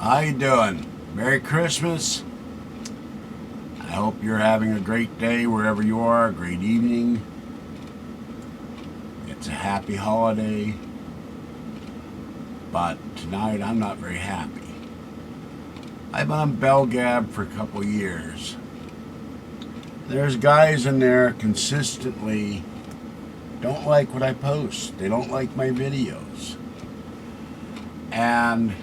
How you doing? Merry Christmas. I hope you're having a great day wherever you are, a great evening. It's a happy holiday. But tonight I'm not very happy. I've been on Bellgab for a couple years. There's guys in there consistently don't like what I post. They don't like my videos. And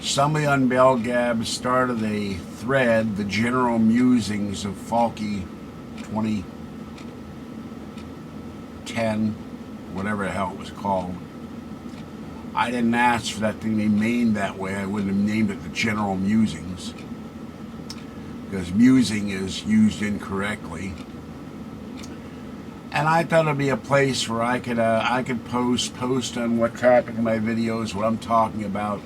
somebody on Bellgab started a thread, the general musings of Falky 2010, whatever the hell it was called. I didn't ask for that thing to be named that way. I wouldn't have named it the general musings, because musing is used incorrectly. And I thought it'd be a place where I could post on what topic of my videos, what I'm talking about.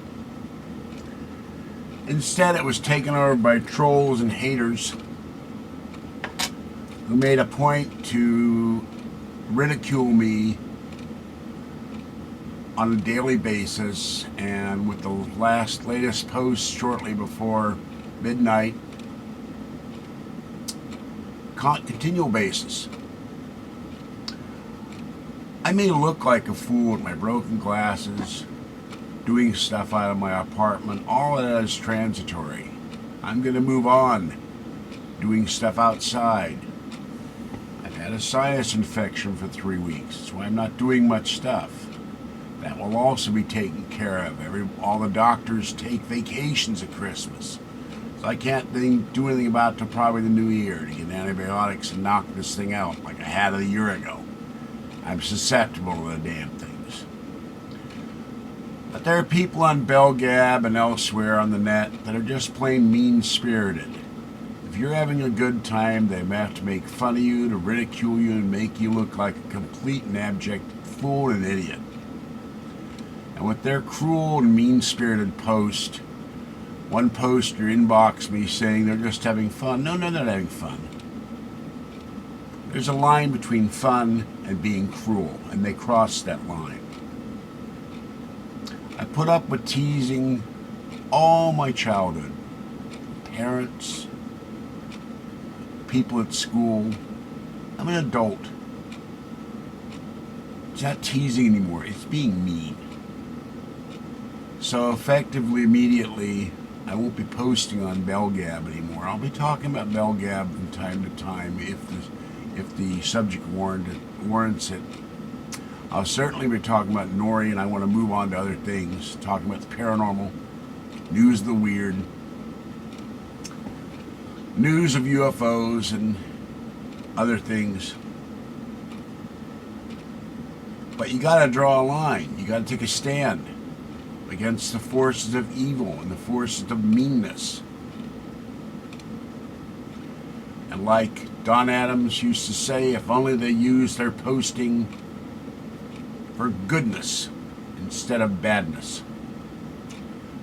Instead, it was taken over by trolls and haters who made a point to ridicule me on a daily basis, and with the latest post shortly before midnight, continual basis. I may look like a fool with my broken glasses, doing stuff out of my apartment. All of that is transitory. I'm going to move on, doing stuff outside. I've had a sinus infection for 3 weeks, so I'm not doing much stuff. That will also be taken care of. All the doctors take vacations at Christmas, so I can't do anything about it till probably the new year to get antibiotics and knock this thing out like I had a year ago. I'm susceptible to the damn things. But there are people on Bellgab and elsewhere on the net that are just plain mean-spirited. If you're having a good time, they have to make fun of you, to ridicule you, and make you look like a complete and abject fool and idiot. And with their cruel and mean-spirited post, one poster inboxed me saying they're just having fun. No, they're not having fun. There's a line between fun and being cruel, and they crossed that line. I put up with teasing all my childhood. Parents, people at school. I'm an adult. It's not teasing anymore, it's being mean. So effectively, immediately, I won't be posting on Bellgab anymore. I'll be talking about Bellgab from time to time if the subject warrants it. I'll certainly be talking about Nori, and I want to move on to other things, talking about the paranormal, news of the weird, news of UFOs and other things. But you got to draw a line. You got to take a stand against the forces of evil and the forces of meanness. And like Don Adams used to say, if only they used their posting for goodness instead of badness.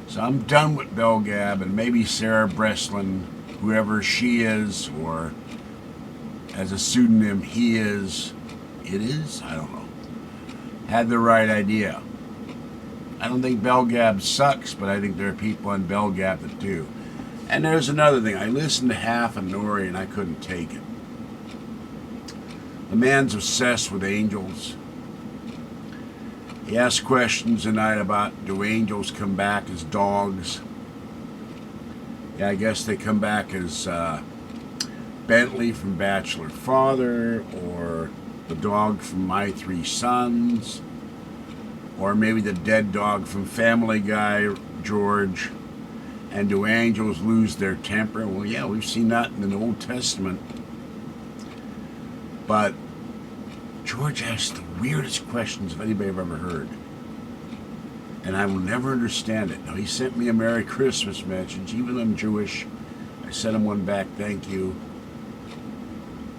So I'm done with Bellgab, and maybe Sarah Breslin, whoever she is, or as a pseudonym he is, I don't know, had the right idea. I don't think Bellgab sucks, but I think there are people on Bellgab that do. And there's another thing. I listened to half of Nori and I couldn't take it. The man's obsessed with angels. He asked questions tonight about, do angels come back as dogs? Yeah, I guess they come back as Bentley from Bachelor Father, or the dog from My Three Sons, or maybe the dead dog from Family Guy, George. And do angels lose their temper? Well, yeah, we've seen that in the Old Testament. But George asked the weirdest questions of anybody I've ever heard. And I will never understand it. Now, he sent me a Merry Christmas message. Even though I'm Jewish, I sent him one back, thank you.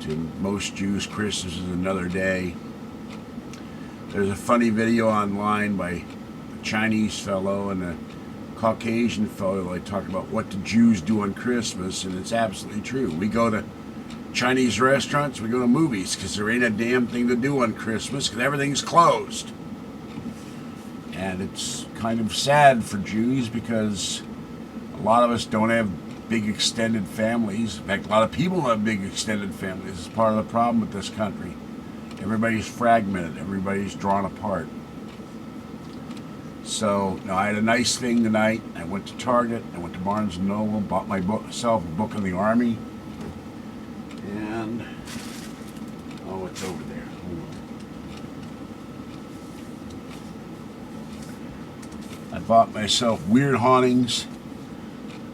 To most Jews, Christmas is another day. There's a funny video online by a Chinese fellow and a Caucasian fellow. They talk about what do Jews do on Christmas, and it's absolutely true. We go to Chinese restaurants, we go to movies, because there ain't a damn thing to do on Christmas, because everything's closed. And it's kind of sad for Jews, because a lot of us don't have big extended families. In fact, a lot of people have big extended families. It's part of the problem with this country. Everybody's fragmented. Everybody's drawn apart. So, now I had a nice thing tonight. I went to Target. I went to Barnes & Noble. Bought myself a book on the Army. And, oh, it's over there. I bought myself Weird Hauntings,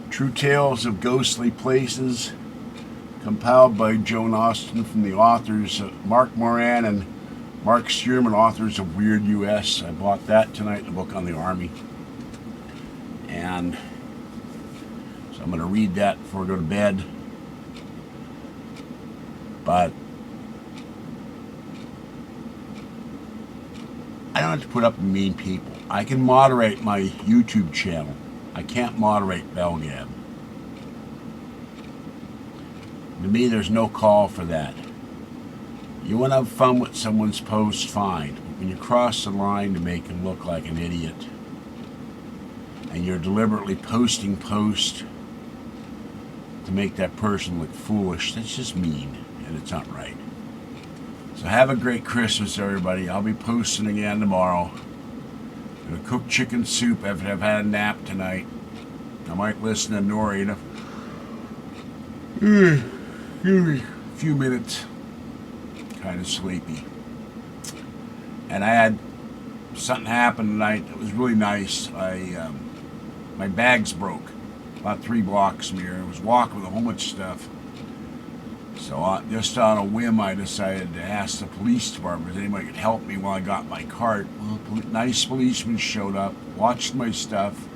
True Tales of Ghostly Places, compiled by Joan Austen from the authors Mark Moran and Mark Stearman, authors of Weird U.S. I bought that tonight, the book on the Army. And so I'm going to read that before I go to bed. But I don't have to put up with mean people. I can moderate my YouTube channel. I can't moderate Bellgab. To me, there's no call for that. You want to have fun with someone's post, fine. But when you cross the line to make him look like an idiot, and you're deliberately posting posts to make that person look foolish, that's just mean, and it's not right. So have a great Christmas, everybody. I'll be posting again tomorrow. I'm going to cook chicken soup after I've had a nap tonight. I might listen to Nori in a few minutes. Kind of sleepy. And I had something happen tonight that was really nice. My bags broke about 3 blocks from here. I was walking with a whole bunch of stuff. So just on a whim, I decided to ask the police department if anybody could help me while I got my cart. Well, nice policeman showed up, watched my stuff,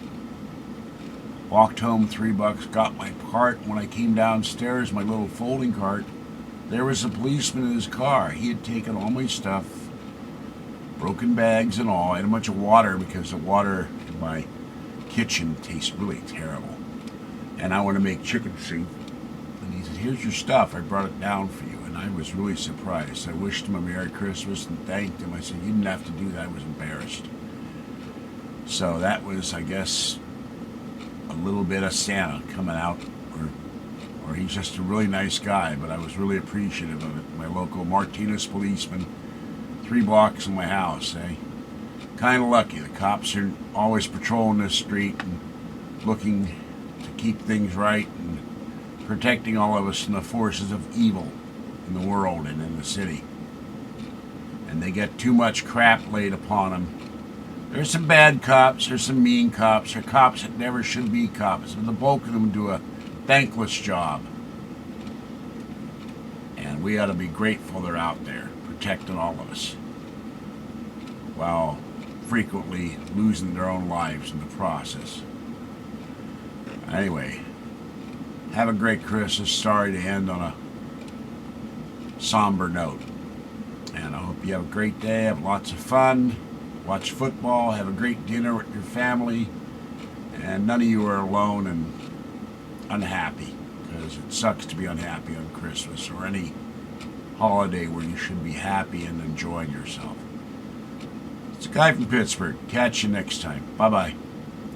walked home $3, got my cart. When I came downstairs, my little folding cart, there was a policeman in his car. He had taken all my stuff, broken bags and all. I had a bunch of water because the water in my kitchen tastes really terrible. And I want to make chicken soup. And he said, here's your stuff. I brought it down for you. And I was really surprised. I wished him a Merry Christmas and thanked him. I said, you didn't have to do that. I was embarrassed. So that was, I guess, a little bit of Santa coming out. Or he's just a really nice guy. But I was really appreciative of it. My local Martinez policeman, 3 blocks from my house. Kind of lucky. The cops are always patrolling this street and looking to keep things right and protecting all of us from the forces of evil in the world and in the city. And they get too much crap laid upon them. There's some bad cops, there's some mean cops, there are cops that never should be cops, but the bulk of them do a thankless job. And we ought to be grateful they're out there protecting all of us, while frequently losing their own lives in the process. Anyway, have a great Christmas. Sorry to end on a somber note. And I hope you have a great day, have lots of fun, watch football, have a great dinner with your family, and none of you are alone and unhappy, because it sucks to be unhappy on Christmas or any holiday where you should be happy and enjoying yourself. It's a guy from Pittsburgh. Catch you next time. Bye-bye.